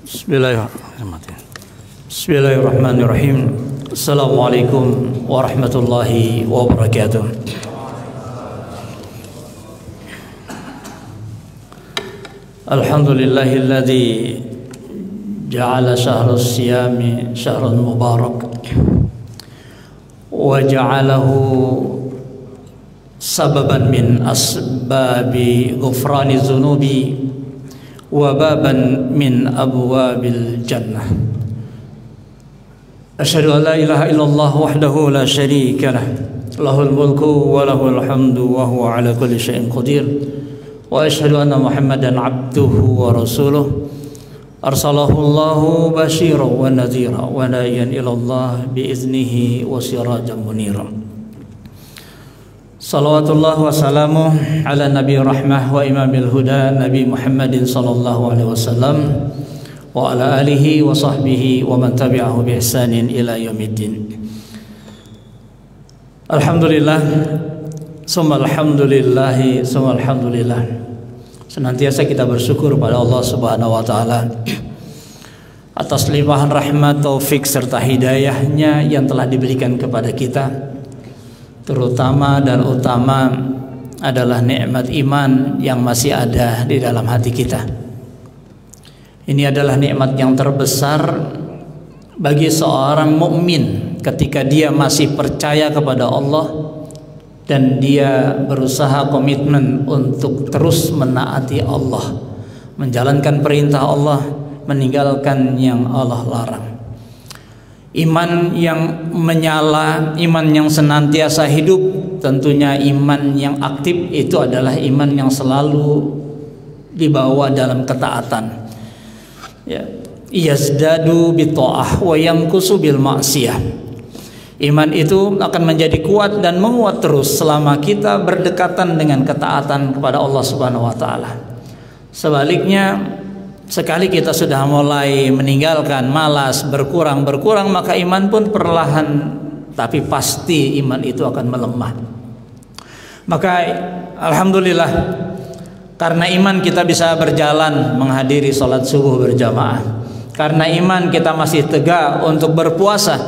Bismillahirrahmanirrahim. Assalamualaikum warahmatullahi wabarakatuh. Alhamdulillahilladzi ja'ala syahrus siyami syahrun mubarak wa ja'alahu sababan min asbabi ghufrani dzunubi wa baban min abwabil jannah. Asyhadu an la ilaha illallah wahdahu la syarika lah, lahul mulku wa lahul hamdu wa huwa ala kulli syai'in qadir. Wa asyhadu anna Muhammadan abduhu wa rasuluh arsalahu Allahu basyiran wa nadhira wa da'iyan ila Allah bi iznihi wa sirajan munira. Salawatullah wa salamuh ala nabi rahmah wa imamil huda Nabi Muhammadin sallallahu alaihi wasallam wa ala alihi wa sahbihi wa man tabi'ahu bi ihsanin ila yaumiddin. Alhamdulillah summa alhamdulillah summa alhamdulillah. Senantiasa kita bersyukur pada Allah Subhanahu wa taala atas limpahan rahmat, taufik serta hidayahnya yang telah diberikan kepada kita. Terutama dan utama adalah nikmat iman yang masih ada di dalam hati kita. Ini adalah nikmat yang terbesar bagi seorang mukmin ketika dia masih percaya kepada Allah dan dia berusaha komitmen untuk terus menaati Allah, menjalankan perintah Allah, meninggalkan yang Allah larang. Iman yang menyala, iman yang senantiasa hidup, tentunya iman yang aktif itu adalah iman yang selalu dibawa dalam ketaatan. Ya, yazdadu bita'ah wa yanqusu bil ma'siyah. Iman itu akan menjadi kuat dan menguat terus selama kita berdekatan dengan ketaatan kepada Allah Subhanahu wa taala. Sebaliknya, sekali kita sudah mulai meninggalkan, malas, berkurang, maka iman pun perlahan tapi pasti iman itu akan melemah. Maka alhamdulillah, karena iman kita bisa berjalan menghadiri sholat subuh berjamaah. Karena iman kita masih tegak untuk berpuasa.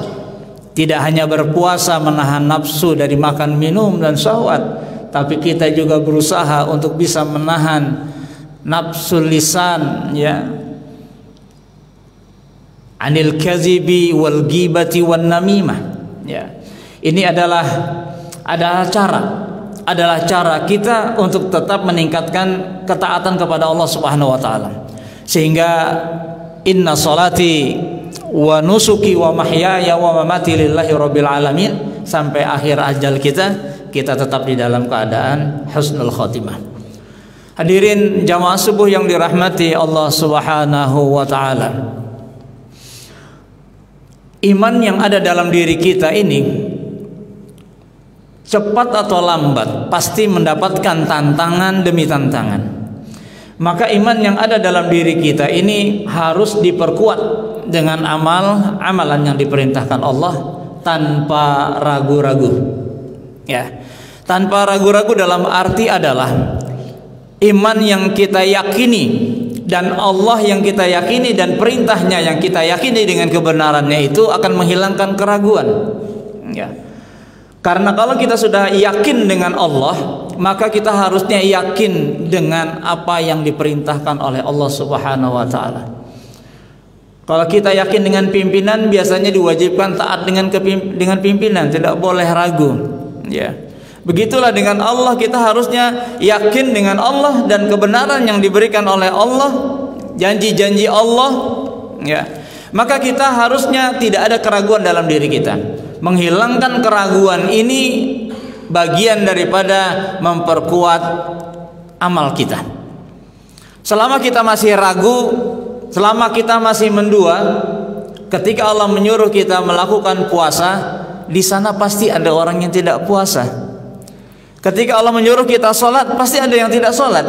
Tidak hanya berpuasa menahan nafsu dari makan, minum, dan syahwat, tapi kita juga berusaha untuk bisa menahan nafsu lisan, ya, anil kazibi wal ghibati wan namimah, ya. Ini adalah cara kita untuk tetap meningkatkan ketaatan kepada Allah Subhanahu wa taala. Sehingga inna salati wa nusuki wa mahyaya wa mamati lillahi rabbil alamin, sampai akhir ajal kita tetap di dalam keadaan husnul khotimah. Hadirin jamaah subuh yang dirahmati Allah Subhanahu wa taala. Iman yang ada dalam diri kita ini cepat atau lambat pasti mendapatkan tantangan demi tantangan. Maka iman yang ada dalam diri kita ini harus diperkuat dengan amalan yang diperintahkan Allah tanpa ragu-ragu. Ya. Tanpa ragu-ragu dalam arti adalah iman yang kita yakini dan Allah yang kita yakini dan perintahnya yang kita yakini dengan kebenarannya itu akan menghilangkan keraguan. Ya. Karena kalau kita sudah yakin dengan Allah, maka kita harusnya yakin dengan apa yang diperintahkan oleh Allah Subhanahu wa taala. Kalau kita yakin dengan pimpinan, biasanya diwajibkan taat dengan pimpinan, tidak boleh ragu. Ya. Begitulah dengan Allah, kita harusnya yakin dengan Allah dan kebenaran yang diberikan oleh Allah, janji-janji Allah, ya. Maka kita harusnya tidak ada keraguan dalam diri kita. Menghilangkan keraguan ini bagian daripada memperkuat amal kita. Selama kita masih ragu, selama kita masih mendua, ketika Allah menyuruh kita melakukan puasa, di sana pasti ada orang yang tidak puasa. Ketika Allah menyuruh kita sholat, pasti ada yang tidak sholat.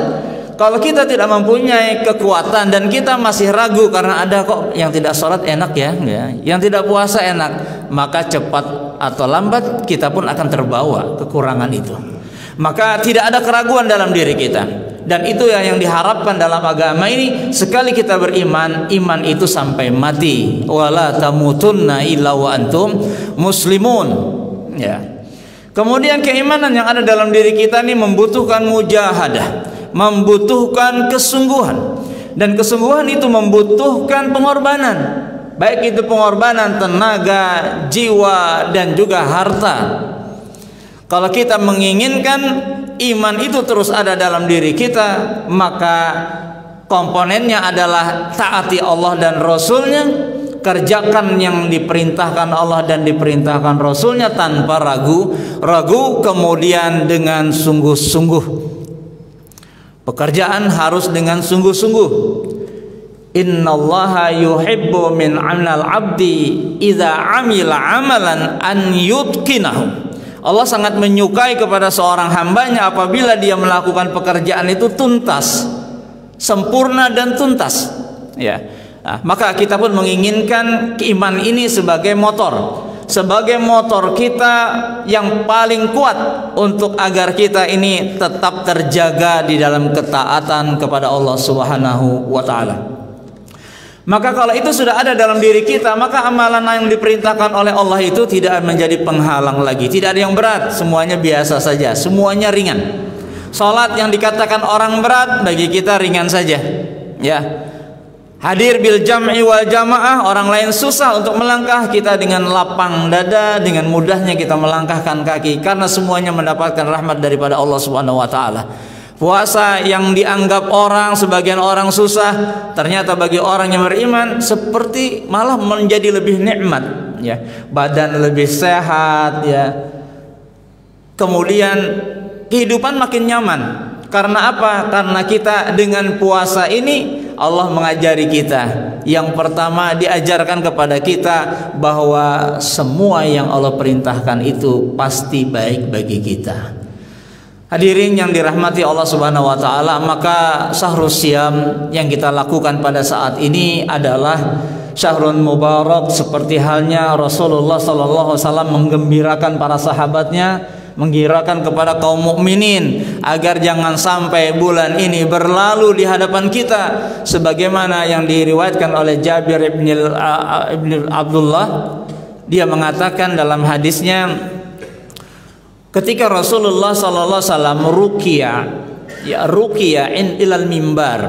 Kalau kita tidak mempunyai kekuatan dan kita masih ragu karena ada kok yang tidak sholat enak ya, yang tidak puasa enak, maka cepat atau lambat kita pun akan terbawa kekurangan itu. Maka tidak ada keraguan dalam diri kita. Dan itu yang diharapkan dalam agama ini. Sekali kita beriman, iman itu sampai mati. Wala tamutunna illa wa antum muslimun. Ya. Kemudian keimanan yang ada dalam diri kita ini membutuhkan mujahadah, membutuhkan kesungguhan. Dan kesungguhan itu membutuhkan pengorbanan. Baik itu pengorbanan tenaga, jiwa, dan juga harta. Kalau kita menginginkan iman itu terus ada dalam diri kita, maka komponennya adalah taati Allah dan Rasulnya, kerjakan yang diperintahkan Allah dan diperintahkan Rasulnya tanpa ragu, kemudian dengan sungguh-sungguh. Pekerjaan harus dengan sungguh-sungguh. Innallaha yuhibbu min 'amal 'abdi idza 'amila 'amalan an yutqinahu. Allah sangat menyukai kepada seorang hambanya apabila dia melakukan pekerjaan itu tuntas, sempurna dan tuntas. Ya. Nah, maka kita pun menginginkan iman ini sebagai motor kita yang paling kuat untuk agar kita ini tetap terjaga di dalam ketaatan kepada Allah Subhanahu wa taala. Maka kalau itu sudah ada dalam diri kita, maka amalan yang diperintahkan oleh Allah itu tidak menjadi penghalang lagi. Tidak ada yang berat, semuanya biasa saja, semuanya ringan. Salat yang dikatakan orang berat, bagi kita ringan saja. Ya. Hadir bil jam'i wal jamaah, orang lain susah untuk melangkah, kita dengan lapang dada, dengan mudahnya kita melangkahkan kaki karena semuanya mendapatkan rahmat daripada Allah Subhanahu wa taala. Puasa yang dianggap sebagian orang susah, ternyata bagi orang yang beriman seperti malah menjadi lebih nikmat, ya. Badan lebih sehat, ya. Kemudian kehidupan makin nyaman. Karena apa? Karena kita dengan puasa ini Allah mengajari kita. Yang pertama diajarkan kepada kita bahwa semua yang Allah perintahkan itu pasti baik bagi kita. Hadirin yang dirahmati Allah Subhanahu wa taala, maka syahrus syam yang kita lakukan pada saat ini adalah syahrun mubarak, seperti halnya Rasulullah sallallahu alaihi wasallam menggembirakan para sahabatnya, menggirakan kepada kaum mukminin agar jangan sampai bulan ini berlalu di hadapan kita, sebagaimana yang diriwayatkan oleh Jabir ibn Abdullah. Dia mengatakan dalam hadisnya, ketika Rasulullah sallallahu alaihi wasallam ruqya ilal mimbar,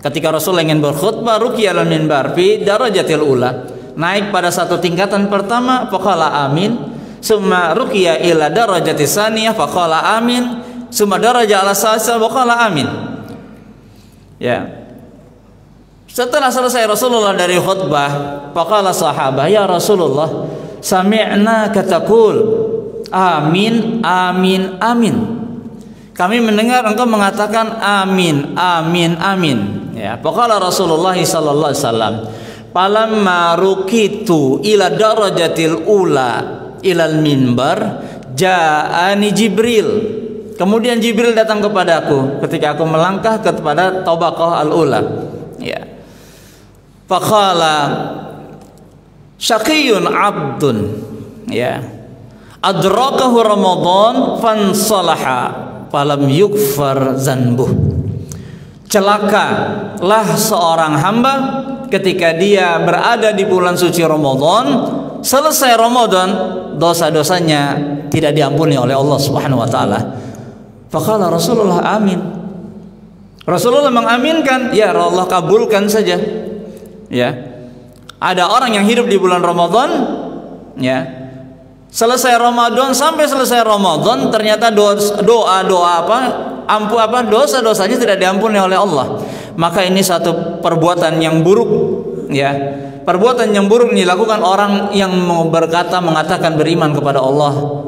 ketika Rasul ingin berkhutbah, ruqya ilal mimbar fi darajatil ula, naik pada satu tingkatan pertama, faqala amin. Summa ruqya ila darajati saniyah faqala amin, summa daraja ala salisa faqala amin. Ya. Setelah selesai Rasulullah dari khutbah, faqala sahabah, ya Rasulullah, sami'na kataqul amin amin amin. Kami mendengar engkau mengatakan amin amin amin. Ya, faqala Rasulullah sallallahu alaihi wasallam, falamma ruqitu ila darajatil ula ilal minbar ja'ani Jibril. Kemudian Jibril datang kepadaku ketika aku melangkah kepada tabaqah al-ula. Ya. Faqala syaqiyun abdun, ya, adrakahu Ramadan fansalaha falam yukfar zanbuh. Celakalah seorang hamba ketika dia berada di bulan suci Ramadan, selesai Ramadan dosa-dosanya tidak diampuni oleh Allah Subhanahu wa taala. Faqala Rasulullah amin. Rasulullah mengaminkan, ya Allah kabulkan saja. Ya. Ada orang yang hidup di bulan Ramadan, ya. Selesai Ramadan, sampai selesai Ramadan ternyata dosa-dosanya tidak diampuni oleh Allah. Maka ini satu perbuatan yang buruk, ya. Perbuatan yang buruk dilakukan orang yang mengatakan beriman kepada Allah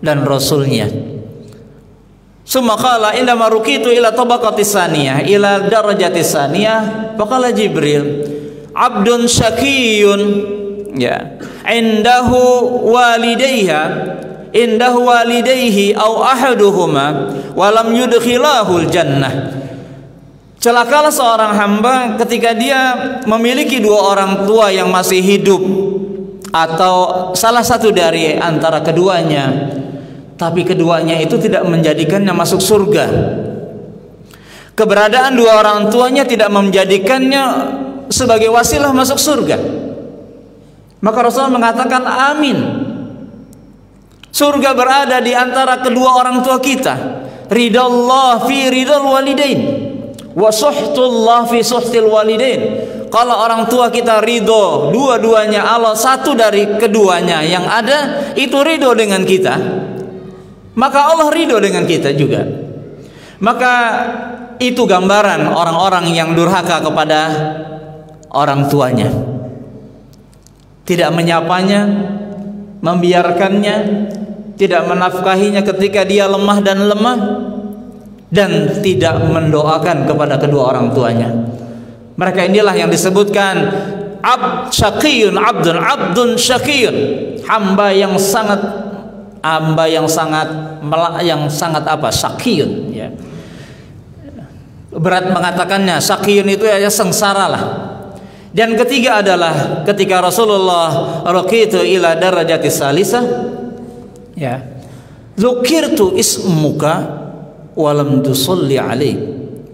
dan Rasulnya. Summa qala inna maruqitu ila tabaqatis saniyah ila darajatis saniyah faqala Jibril abdun syaqiyun, ya, indahu walidayhi aw ahaduhuma wa lam yudkhilahul jannah. Celakalah seorang hamba ketika dia memiliki dua orang tua yang masih hidup atau salah satu dari antara keduanya, tapi keduanya itu tidak menjadikannya masuk surga. keberadaan dua orang tuanya tidak menjadikannya sebagai wasilah masuk surga. Maka Rasulullah mengatakan amin. Surga berada di antara kedua orang tua kita. Ridallah fi ridal walidain wa suhtullah fi suhtil walidain. Kalau orang tua kita ridho dua-duanya Allah, satu dari keduanya yang ada itu ridho dengan kita, maka Allah ridho dengan kita juga. Maka itu gambaran orang-orang yang durhaka kepada orang tuanya, tidak menyapanya, membiarkannya, tidak menafkahinya ketika dia lemah dan tidak mendoakan kepada kedua orang tuanya. Mereka inilah yang disebutkan syaqiyun abdun syaqiyun, hamba yang sangat syaqiyun, ya. Berat mengatakannya, syaqiyun itu ya sengsara lah. Dan ketiga adalah ketika Rasulullah raqitu ila darajati salisah, ya, dzukirtu ismuka walam tusalli alaih.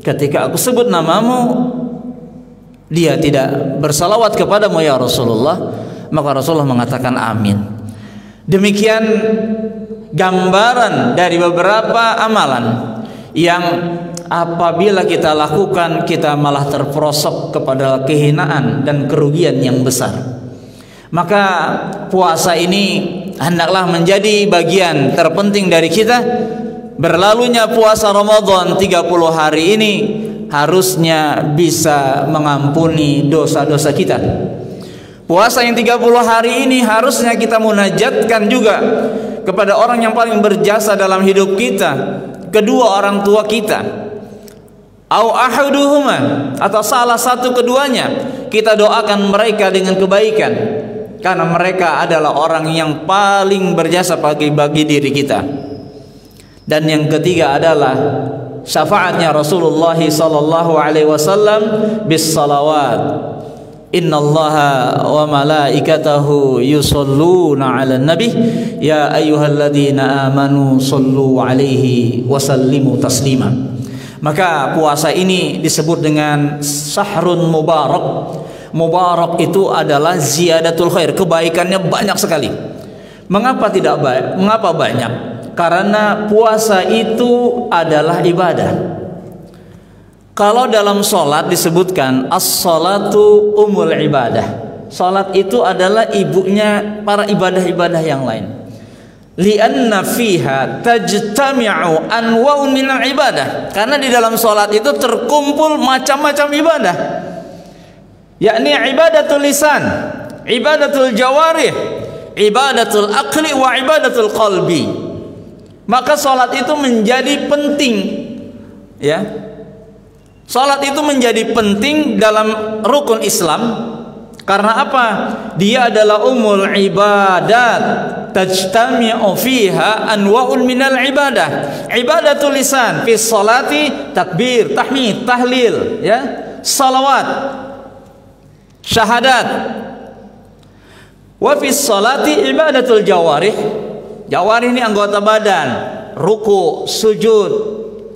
Ketika aku sebut namamu, dia tidak bersalawat kepadamu ya Rasulullah, maka Rasulullah mengatakan amin. Demikian gambaran dari beberapa amalan yang apabila kita lakukan kita malah terperosok kepada kehinaan dan kerugian yang besar. Maka puasa ini hendaklah menjadi bagian terpenting dari kita. Berlalunya puasa Ramadan 30 hari ini harusnya bisa mengampuni dosa-dosa kita. Puasa yang 30 hari ini harusnya kita munajatkan juga kepada orang yang paling berjasa dalam hidup kita, kedua orang tua kita, au ahaduhuma, atau salah satu keduanya. Kita doakan mereka dengan kebaikan, karena mereka adalah orang yang paling berjasa bagi diri kita. Dan yang ketiga adalah syafaatnya Rasulullah sallallahu alaihi wasallam bis salawat. Innallaha wa malaikatahu yusholluna 'alan nabi ya ayyuhalladzina amanu shollu 'alaihi wa sallimu taslima. Maka puasa ini disebut dengan syahrun mubarak. Mubarak itu adalah ziyadatul khair, kebaikannya banyak sekali. Mengapa tidak baik? Mengapa banyak? Karena puasa itu adalah ibadah. Kalau dalam sholat disebutkan as-sholatu umul ibadah, sholat itu adalah ibunya para ibadah-ibadah yang lain. Lianna fiha tajtami'u anwa'un minal ibadah, karena di dalam sholat itu terkumpul macam-macam ibadah, yakni ibadatul lisan, ibadatul jawarih, ibadatul aqli wa ibadatul qalbi. Maka sholat itu menjadi penting, ya. Sholat itu menjadi penting dalam rukun Islam. Karena apa? Dia adalah umul ibadat, tajtami'u fiha anwa'un minal ibadah. Ibadatul lisan fi sholati takbir, tahmid, tahlil, ya, salawat, syahadat. Wa fi sholati ibadatul jawarih. Jawarih ini anggota badan, ruku, sujud,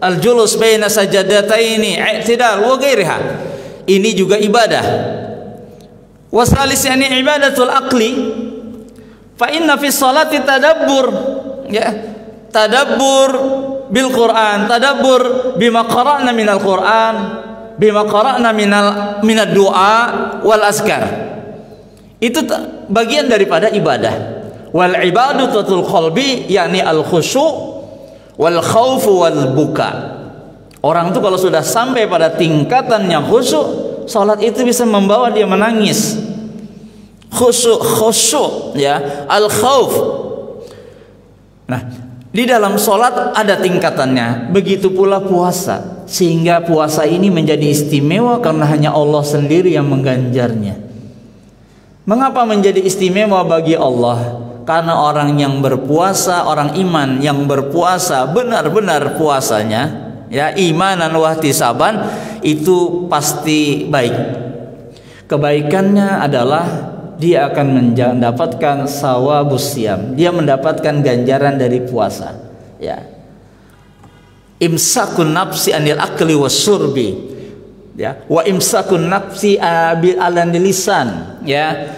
al-julus baina sajadataini, i'tidal wa ghairiha. Ini juga ibadah. Wasalis yani ibadatul aqli. Fa inna fi sholati tadabbur, ya, tadabbur bil Quran, tadabbur bima qara'na minal Quran, bima qara'na minad du'a wal azkar. Itu bagian daripada ibadah. Wal ibadatul qalbi yakni al khusyu' wal khaufu wal buka. Orang itu kalau sudah sampai pada tingkatannya khusyuk, salat itu bisa membawa dia menangis. Khusyuk, ya, al khauf. Nah, di dalam salat ada tingkatannya. Begitu pula puasa, sehingga puasa ini menjadi istimewa karena hanya Allah sendiri yang mengganjarnya. Mengapa menjadi istimewa bagi Allah? Karena orang yang berpuasa, orang iman yang berpuasa benar-benar puasanya, ya, imanan wahtisaban, itu pasti baik. Kebaikannya adalah dia akan mendapatkan sawabus siyam, dia mendapatkan ganjaran dari puasa, ya. imsakun nafsi anil akli wasyurbi, ya, wa imsakun nafsi bil alan lisan, ya,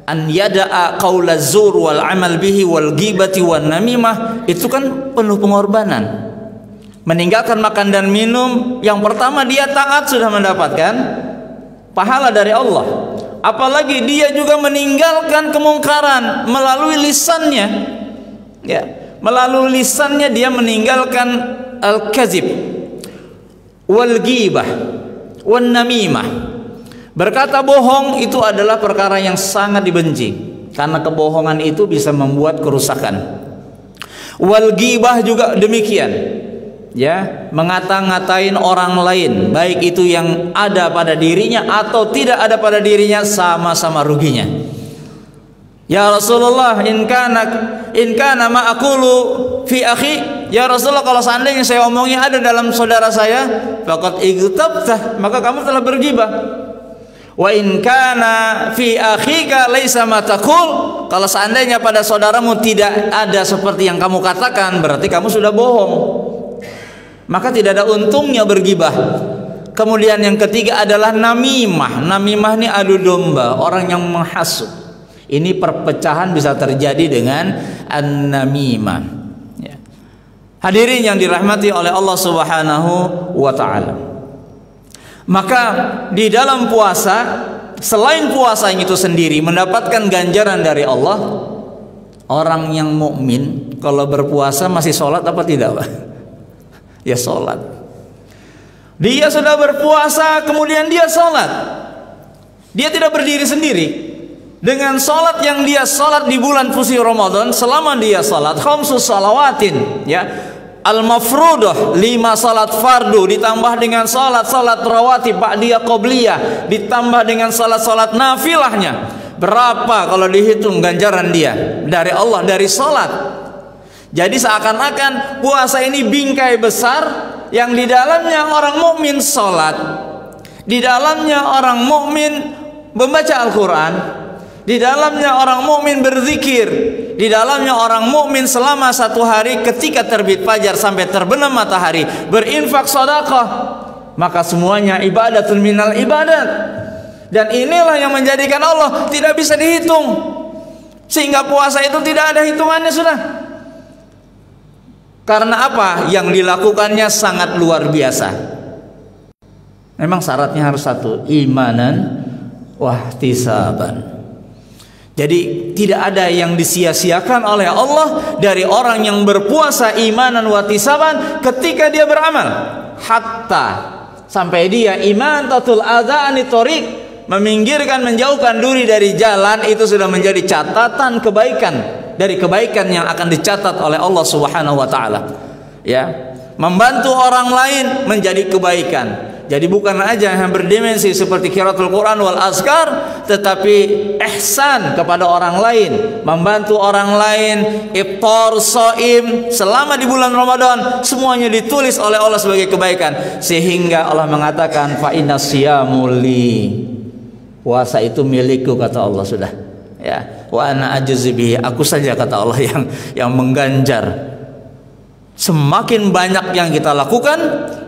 an yada'a qaula zur wal amal bihi wal ghibati wan namimah, itu kan penuh pengorbanan. Meninggalkan makan dan minum, yang pertama dia taat sudah mendapatkan pahala dari Allah. Apalagi dia juga meninggalkan kemungkaran melalui lisannya, ya, melalui lisannya dia meninggalkan al-kazib wal ghibah wan namimah. Berkata bohong itu adalah perkara yang sangat dibenci, karena kebohongan itu bisa membuat kerusakan. Wal ghibah juga demikian, ya, mengata-ngatain orang lain, baik itu yang ada pada dirinya atau tidak ada pada dirinya, sama-sama ruginya. Ya Rasulullah, in kana ma aqulu fi akhi, ya Rasulullah, kalau seandainya saya omongnya ada dalam saudara saya, faqad igtabtah, maka kamu telah bergibah. Wa in kana fi akhika laisa ma taqul, kalau seandainya pada saudaramu tidak ada seperti yang kamu katakan, berarti kamu sudah bohong. Maka tidak ada untungnya bergibah. Kemudian yang ketiga adalah namimah. Namimah ini adu domba, orang yang menghasut. Ini perpecahan bisa terjadi dengan an-namimah, ya. Hadirin yang dirahmati oleh Allah Subhanahu wa ta'ala. Maka di dalam puasa, selain puasa yang itu sendiri mendapatkan ganjaran dari Allah, orang yang mukmin kalau berpuasa masih sholat apa tidak, Pak? Ya sholat. Dia sudah berpuasa, kemudian dia sholat. Dia tidak berdiri sendiri. Dengan sholat yang dia sholat di bulan suci Ramadan, selama dia sholat khamsus salawatin, ya, al-mafrudah, 5 sholat fardu, ditambah dengan sholat rawatib ba'diyah qobliyah, ditambah dengan sholat nafilahnya. Berapa kalau dihitung ganjaran dia dari Allah dari sholat? Jadi seakan-akan puasa ini bingkai besar yang di dalamnya orang mukmin sholat, di dalamnya orang mukmin membaca Al-Quran, di dalamnya orang mukmin berzikir, di dalamnya orang mukmin selama 1 hari ketika terbit fajar sampai terbenam matahari berinfak sedekah. Maka semuanya ibadatun minal ibadat. Dan inilah yang menjadikan Allah tidak bisa dihitung, sehingga puasa itu tidak ada hitungannya sudah. Karena apa? Yang dilakukannya sangat luar biasa. Memang syaratnya harus satu, imanan wahtisaban. Jadi tidak ada yang disia-siakan oleh Allah dari orang yang berpuasa imanan wahtisaban ketika dia beramal. Hatta sampai dia iman tatul adha'ani tariq, meminggirkan, menjauhkan diri dari jalan, itu sudah menjadi catatan kebaikan dari kebaikan yang akan dicatat oleh Allah Subhanahu wa taala. Ya, membantu orang lain menjadi kebaikan. Jadi bukan aja yang berdimensi seperti qiraatul Quran wal azkar, tetapi ihsan kepada orang lain, membantu orang lain, iftar shaim selama di bulan Ramadan, semuanya ditulis oleh Allah sebagai kebaikan, sehingga Allah mengatakan fa innas siyamu li, puasa itu milikku, kata Allah sudah. Ya, wa ana ajzi bihi, aku saja, kata Allah, yang mengganjar. Semakin banyak yang kita lakukan,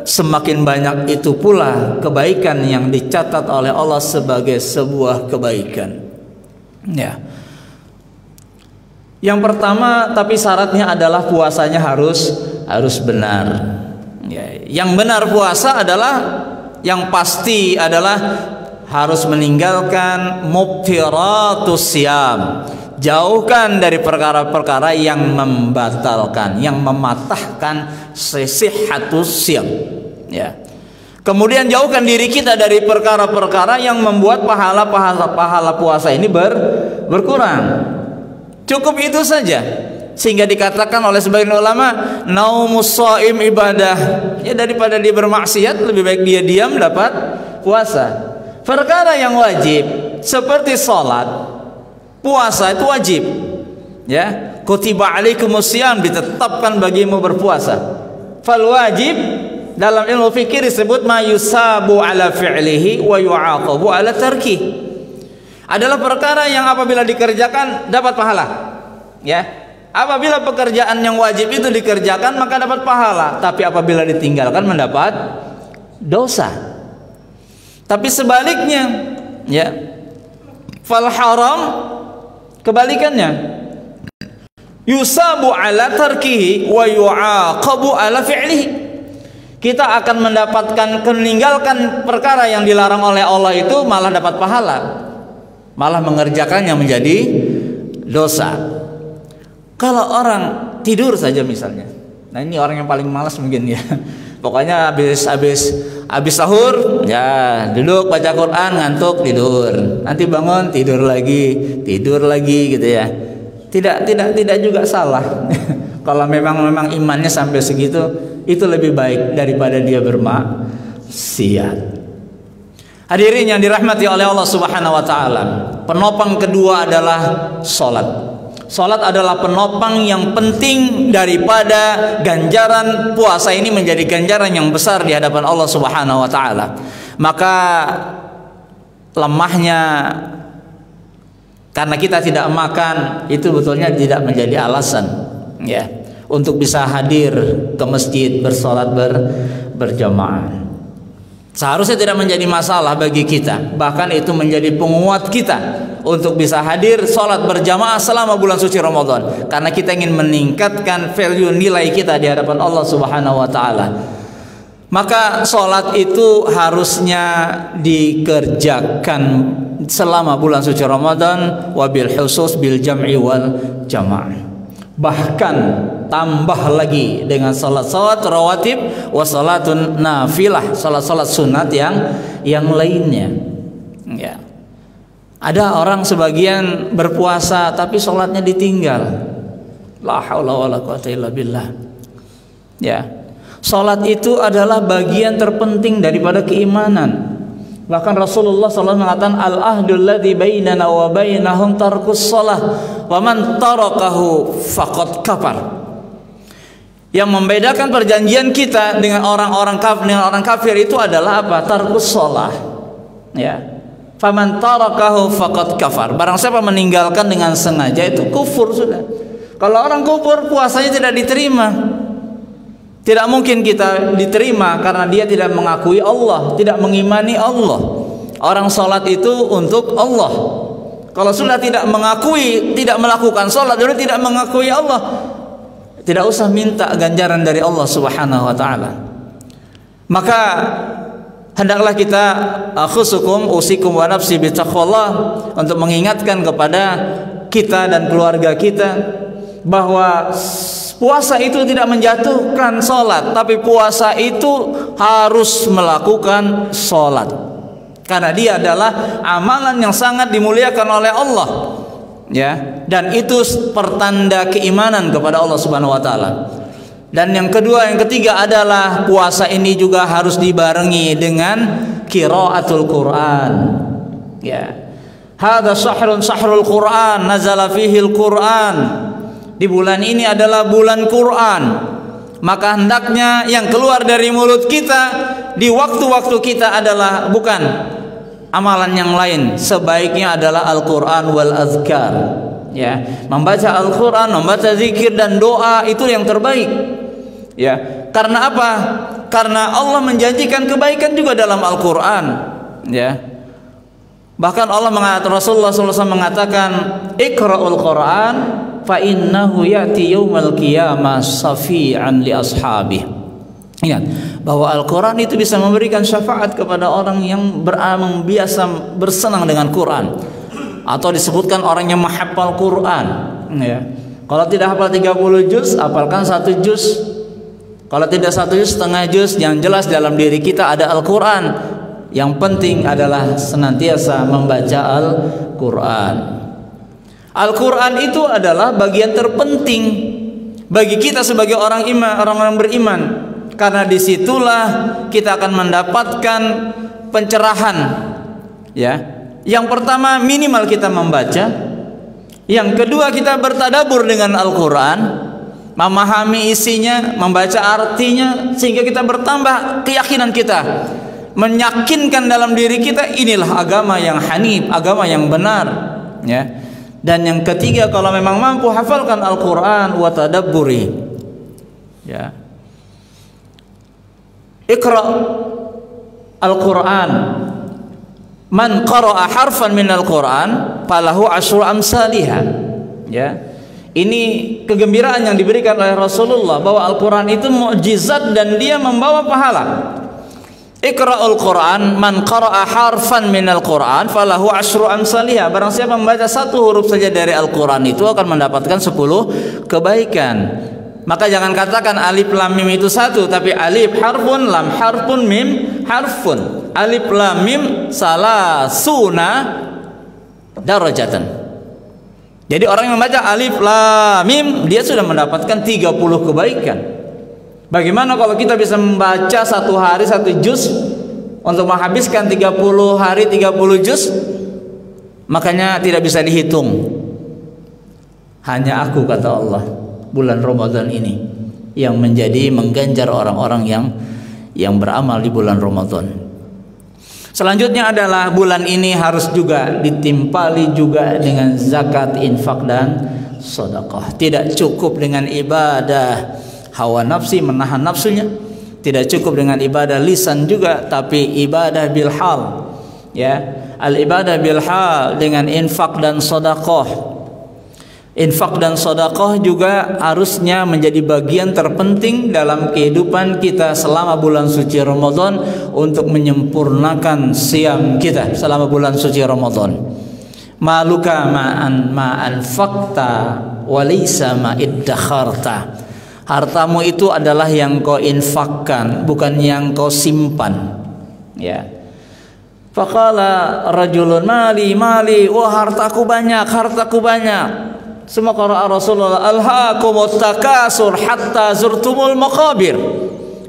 semakin banyak itu pula kebaikan yang dicatat oleh Allah sebagai sebuah kebaikan. Ya. Yang pertama, tapi syaratnya adalah puasanya harus benar. Ya. Yang benar puasa adalah, yang pasti adalah harus meninggalkan muftiratus siyam, jauhkan dari perkara-perkara yang membatalkan, yang mematahkan sihhatus siyam, ya. Kemudian jauhkan diri kita dari perkara-perkara yang membuat pahala puasa ini berkurang. Cukup itu saja, sehingga dikatakan oleh sebagian ulama, naumus shaim ibadah, ya, daripada dia bermaksiat lebih baik dia diam dapat puasa. Perkara yang wajib seperti salat, puasa itu wajib, ya. Kutiba alaikumusiyam, ditetapkan bagimu berpuasa. Fal wajib dalam ilmu fikih disebut ma yusabu ala fi'lihi wa yu'aqabu ala tarki. Adalah perkara yang apabila dikerjakan dapat pahala, ya. Apabila pekerjaan yang wajib itu dikerjakan maka dapat pahala, tapi apabila ditinggalkan mendapat dosa. Tapi sebaliknya, ya, fal haram kebalikannya. Yusabu ala tarkihi wa yu'aqabu ala fi'lihi. Kita akan mendapatkan meninggalkan perkara yang dilarang oleh Allah itu malah dapat pahala, malah mengerjakannya menjadi dosa. Kalau orang tidur saja misalnya, nah ini orang yang paling malas mungkin ya. Pokoknya habis sahur ya duduk baca Quran, ngantuk tidur, nanti bangun tidur lagi gitu ya. Tidak juga salah. Kalau memang imannya sampai segitu, itu lebih baik daripada dia bermaksiat. Hadirin yang dirahmati oleh Allah Subhanahu wa taala, penopang kedua adalah salat. Salat adalah penopang yang penting daripada ganjaran puasa ini menjadi ganjaran yang besar di hadapan Allah Subhanahu wa taala. Maka lemahnya karena kita tidak makan itu betulnya tidak menjadi alasan, ya, untuk bisa hadir ke masjid bersolat berjamaah. Seharusnya tidak menjadi masalah bagi kita, bahkan itu menjadi penguat kita untuk bisa hadir solat berjamaah selama bulan suci Ramadan, karena kita ingin meningkatkan value nilai kita di hadapan Allah Subhanahu wa taala. Maka solat itu harusnya dikerjakan selama bulan suci Ramadan, wabil khusus bil jam'i wal jamaah. Bahkan tambah lagi dengan salat-salat rawatib wa salatun nafilah, salat-salat sunat yang lainnya. Ya. Ada orang sebagian berpuasa tapi salatnya ditinggal. La haula wala quwata illa billah. Ya. Salat itu adalah bagian terpenting daripada keimanan. Bahkan Rasulullah SAW mengatakan al-ahdul ladzi bainana wa bainahum tarkus shalah wa man tarakahu faqad kafar. Yang membedakan perjanjian kita dengan orang kafir itu adalah apa? Tarkus shalah. Ya. Faman tarakahu faqad kafar. Barang siapa meninggalkan dengan sengaja itu kufur sudah. Kalau orang kufur puasanya tidak diterima. Tidak mungkin kita diterima karena dia tidak mengakui Allah, tidak mengimani Allah. Orang sholat itu untuk Allah. Kalau sudah tidak mengakui, tidak melakukan sholat, dan tidak mengakui Allah, tidak usah minta ganjaran dari Allah Subhanahu wa taala. Maka hendaklah kita khusukum usikum wa nafsi bitaqwallah, untuk mengingatkan kepada kita dan keluarga kita bahwa puasa itu tidak menjatuhkan sholat, tapi puasa itu harus melakukan sholat, karena dia adalah amalan yang sangat dimuliakan oleh Allah, ya, dan itu pertanda keimanan kepada Allah Subhanahu wa taala. Dan yang ketiga adalah puasa ini juga harus dibarengi dengan qiraatul Quran, ya. Hadza syahrul Quran, nazala fihil Quran. Di bulan ini adalah bulan Quran, maka hendaknya yang keluar dari mulut kita di waktu-waktu kita adalah bukan amalan yang lain, sebaiknya adalah Al-Quran wal azkar, ya, membaca Al-Quran, membaca zikir dan doa itu yang terbaik, ya. Karena apa? Karena Allah menjanjikan kebaikan juga dalam Al-Quran, ya. Bahkan Allah mengatakan, Rasulullah SAW mengatakan, Iqra'ul Quran fa innahu ya'ti yaumal qiyamah syafi'an li ashabih. Ingat bahwa Al-Quran itu bisa memberikan syafaat kepada orang yang biasa bersenang dengan Quran, atau disebutkan orang yang menghafal Quran, ya. Kalau tidak hafal 30 juz, hafalkan 1 juz. Kalau tidak 1 juz, setengah juz. Yang jelas dalam diri kita ada Al-Quran. Yang penting adalah senantiasa membaca Al-Quran. Al-Quran itu adalah bagian terpenting bagi kita sebagai orang beriman, karena disitulah kita akan mendapatkan pencerahan, ya. Yang pertama minimal kita membaca, yang kedua kita bertadabur dengan Al-Quran, memahami isinya, membaca artinya, sehingga kita bertambah keyakinan kita, meyakinkan dalam diri kita inilah agama yang hanif, agama yang benar, ya. Dan yang ketiga, kalau memang mampu, hafalkan Al-Quran wa tadabburi. Ya. Iqra Al-Quran. Man qara'a harfan min Al-Quran falahu asyru amsalihha. Ya. Ini kegembiraan yang diberikan oleh Rasulullah bahwa Al-Quran itu mukjizat dan dia membawa pahala. Iqra'ul Quran, man qara'a harfan minal Quran falahu asyru amsalihha. Barang siapa membaca satu huruf saja dari Al-Quran itu akan mendapatkan 10 kebaikan. Maka jangan katakan alif lam mim itu satu, tapi alif harfun, lam harfun, mim harfun. Alif lam mim salasuna darajatan. Jadi orang yang membaca alif lam mim dia sudah mendapatkan 30 kebaikan. Bagaimana kalau kita bisa membaca satu hari 1 juz untuk menghabiskan 30 hari 30 juz? Makanya tidak bisa dihitung. Hanya aku, kata Allah, bulan Ramadan ini yang menjadi mengganjar orang-orang yang beramal di bulan Ramadan. Selanjutnya adalah bulan ini harus juga ditimpali juga dengan zakat, infak dan sedekah. Tidak cukup dengan ibadah hawa nafsi, menahan nafsunya, tidak cukup dengan ibadah lisan juga, tapi ibadah bil hal. Ya, al ibadah bil hal dengan infak dan sedekah. Infak dan sedekah juga harusnya menjadi bagian terpenting dalam kehidupan kita selama bulan suci Ramadan untuk menyempurnakan siam kita selama bulan suci Ramadan. Maluka ma'an fakta walisa ma'iddakharta. Hartamu itu adalah yang kau infakkan, bukan yang kau simpan. Ya. Faqala rajulun mali, wah hartaku banyak, hartaku banyak. Semua qara'a Rasulullah, alhaakumut takasur hatta zurtumul maqabir.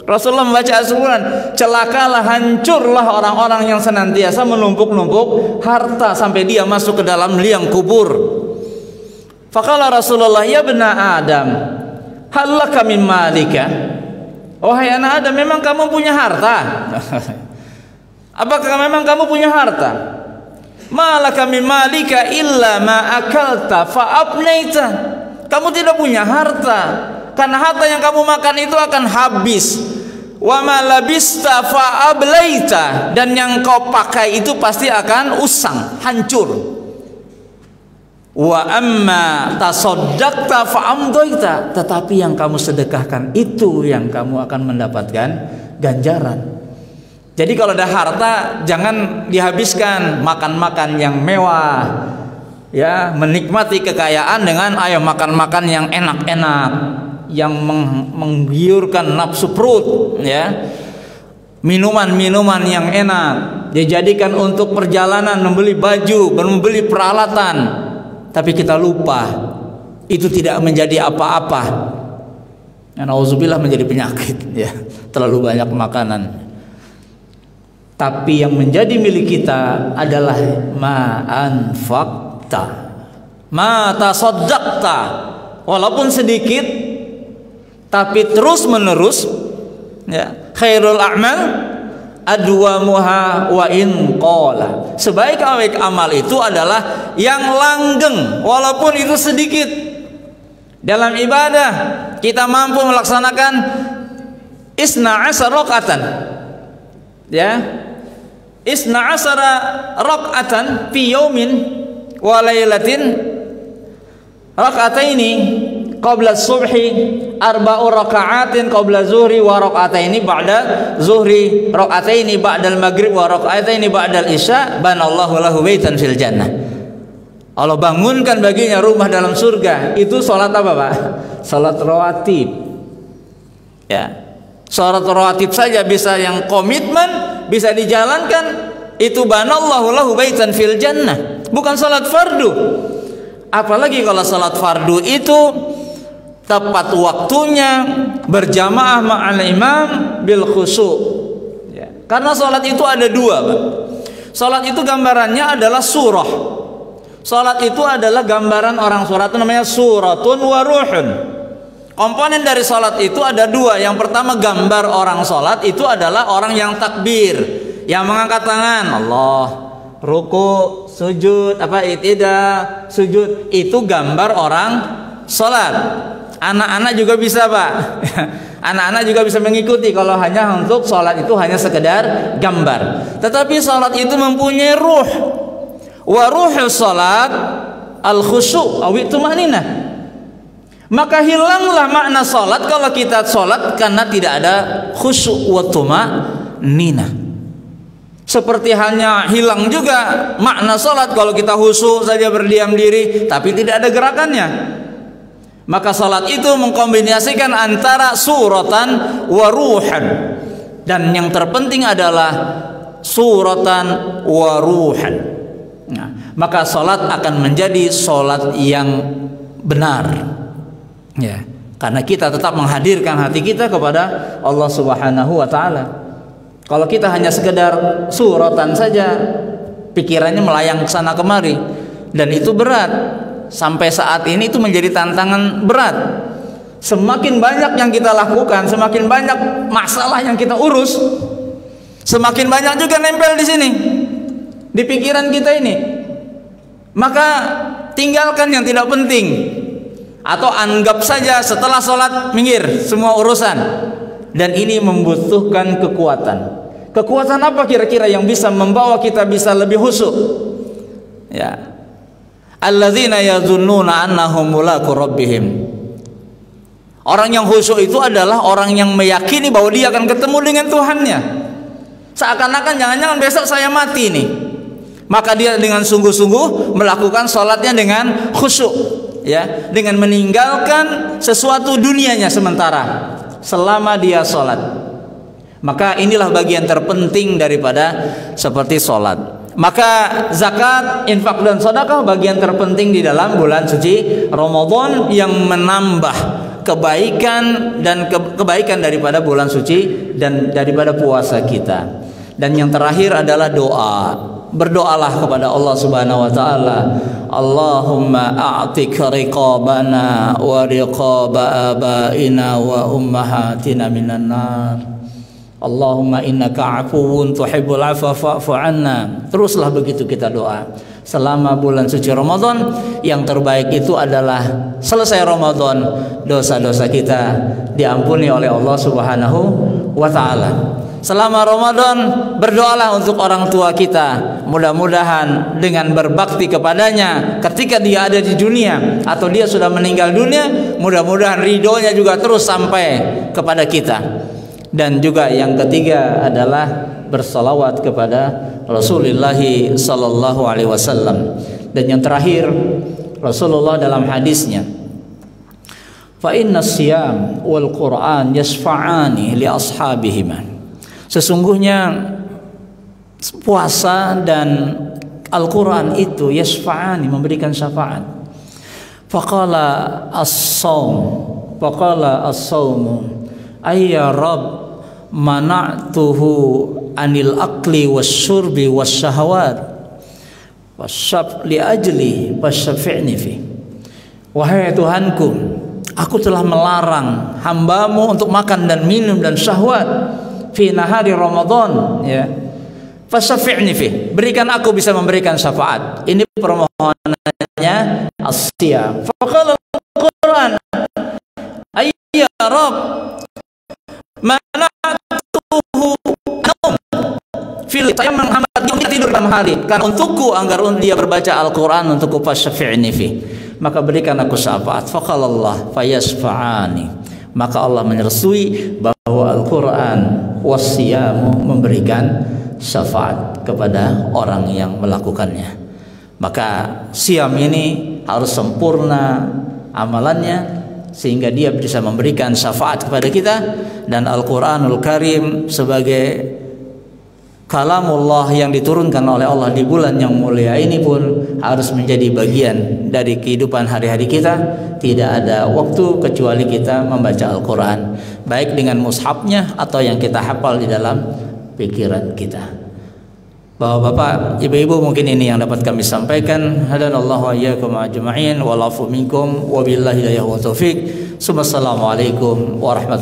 Rasulullah membaca Al-Quran, celakalah, hancurlah orang-orang yang senantiasa menumpuk-numpuk harta sampai dia masuk ke dalam liang kubur. Faqala Rasulullah, ya bena Adam, halaka min malika. Wahai anak Adam, memang kamu punya harta? Apakah memang kamu punya harta? Malaka min malika illa ma akalta fa abnaita. Kamu tidak punya harta karena harta yang kamu makan itu akan habis. Wa ma labista fa ablaita, dan yang kau pakai itu pasti akan usang, hancur. Wa amma tasaddaqta fa amdaita, tetapi yang kamu sedekahkan itu yang kamu akan mendapatkan ganjaran. Jadi kalau ada harta jangan dihabiskan makan-makan yang mewah, ya, menikmati kekayaan dengan ayo makan-makan yang enak-enak, yang menggiurkan nafsu perut, ya, minuman-minuman yang enak, dijadikan untuk perjalanan, membeli baju, membeli peralatan. Tapi kita lupa itu tidak menjadi apa-apa. Nauzubillah, menjadi penyakit, ya, terlalu banyak makanan. Tapi yang menjadi milik kita adalah ma anfaqta, ma tasaddaqta, walaupun sedikit tapi terus menerus, ya. Khairul a'mal adwamuha wa in qala. Sebaik-baik amal itu adalah yang langgeng walaupun itu sedikit. Dalam ibadah kita mampu melaksanakan isna asar rakaatan, ya, isna asara rakaatan fi yaumin wa lailatin, rakataini qabla subhi, arba'u raka'atin qabla zuhri wa raka'ataini ba'da zuhri, raka'ataini ba'dal maghrib wa raka'ataini ba'dal isya, banallahu lahu baitan fil jannah. Allah bangunkan baginya rumah dalam surga. Itu salat apa, Pak? Salat rawatib. Ya. Salat rawatib saja bisa yang komitmen, bisa dijalankan, itu banallahu lahu baitan fil jannah. Bukan salat fardu. Apalagi kalau salat fardu itu tepat waktunya, berjamaah ma'al imam bil khusu', ya. Karena salat itu ada dua, Pak. Salat itu gambarannya adalah surah. Salat itu adalah gambaran orang surat, itu namanya suratun wa ruhun. Komponen dari salat itu ada dua. Yang pertama, gambar orang salat itu adalah orang yang takbir, yang mengangkat tangan, Allah ruku, sujud, i'tidal, sujud, itu gambar orang sholat. Anak-anak juga bisa, Pak. Anak-anak juga bisa mengikuti kalau hanya untuk sholat itu hanya sekedar gambar. Tetapi sholat itu mempunyai ruh. Wa ruhus sholat al-khusyu' aw tumaninah. Maka hilanglah makna sholat kalau kita sholat karena tidak ada khusyuk wa tumaninah. Seperti hanya hilang juga makna sholat kalau kita khusyuk saja berdiam diri tapi tidak ada gerakannya. Maka sholat itu mengkombinasikan antara suratan wa ruhan. Dan yang terpenting adalah suratan wa ruhan. Nah, maka sholat akan menjadi sholat yang benar. Ya, karena kita tetap menghadirkan hati kita kepada Allah Subhanahu wa taala. Kalau kita hanya sekedar suratan saja, pikirannya melayang ke sana kemari, dan itu berat. Sampai saat ini itu menjadi tantangan berat. Semakin banyak yang kita lakukan, semakin banyak masalah yang kita urus, semakin banyak juga nempel di sini, di pikiran kita ini. Maka tinggalkan yang tidak penting, atau anggap saja setelah sholat minggir semua urusan. Dan ini membutuhkan kekuatan. Kekuatan apa kira-kira yang bisa membawa kita bisa lebih khusyuk? Ya, alladzina yadhunnuna annahum mulaqu rabbihim. Orang yang khusyuk itu adalah orang yang meyakini bahwa dia akan ketemu dengan Tuhannya. Seakan-akan jangan-jangan besok saya mati nih. Maka dia dengan sungguh-sungguh melakukan sholatnya dengan khusyuk, ya, dengan meninggalkan sesuatu dunianya sementara selama dia sholat. Maka inilah bagian terpenting daripada seperti sholat. Maka zakat, infak dan sedekah bagian terpenting di dalam bulan suci Ramadan yang menambah kebaikan dan kebaikan daripada bulan suci dan daripada puasa kita. Dan yang terakhir adalah doa. Berdoalah kepada Allah Subhanahu wa taala. Allahumma a'tik riqabana wa riqaba abaina wa ummahatina minan nar. Allahumma innaka afuwun tuhibbul afwa fa'fu anna. Teruslah begitu kita doa selama bulan suci Ramadan. Yang terbaik itu adalah selesai Ramadan dosa-dosa kita diampuni oleh Allah Subhanahu wa taala. Selama Ramadan berdoalah untuk orang tua kita, mudah-mudahan dengan berbakti kepadanya ketika dia ada di dunia atau dia sudah meninggal dunia, mudah-mudahan ridhonya juga terus sampai kepada kita. Dan juga yang ketiga adalah bersalawat kepada Rasulullah sallallahu alaihi wasallam. Dan yang terakhir, Rasulullah dalam hadisnya, fa inna siyam wal Qur'an yasfa'ani li ashabihima. Sesungguhnya puasa dan Al-Quran itu yasfa'ani, memberikan syafaat. Faqala as-sawmu ayya Rabb mana'tuhu anil akli wasyurbi wasyahawat wasyab li ajli wasyafi'ni fi. Wahai Tuhanku, aku telah melarang hambamu untuk makan dan minum dan syahwat fi nahari Ramadan, ya, fasyafi'ni fi, berikan aku bisa memberikan syafaat. Ini permohonannya as-siyam. Faqala al-Quran ayya Rabb mana'tuhu naum fil, saya menghambat dia tidur dalam hari karena untukku agar dia berbaca Al-Quran untukku, fasyafi'ni fi, maka berikan aku syafaat. Faqala Allah fayasfa'ani, maka Allah menyertui bahwa Al-Quran wasiyamu memberikan syafaat kepada orang yang melakukannya. Maka siam ini harus sempurna amalannya sehingga dia bisa memberikan syafaat kepada kita. Dan Al-Quranul Karim sebagai kalamullah yang diturunkan oleh Allah di bulan yang mulia ini pun harus menjadi bagian dari kehidupan hari-hari kita. Tidak ada waktu kecuali kita membaca Al-Quran, baik dengan mushafnya atau yang kita hafal di dalam pikiran kita. Bapak-bapak, ibu-ibu, mungkin ini yang dapat kami sampaikan. Hadanallahu wa iyyakum ajma'in, wal afu minkum, wabillahi hidayah wa taufik. Assalamualaikum warahmatullahi wabarakatuh.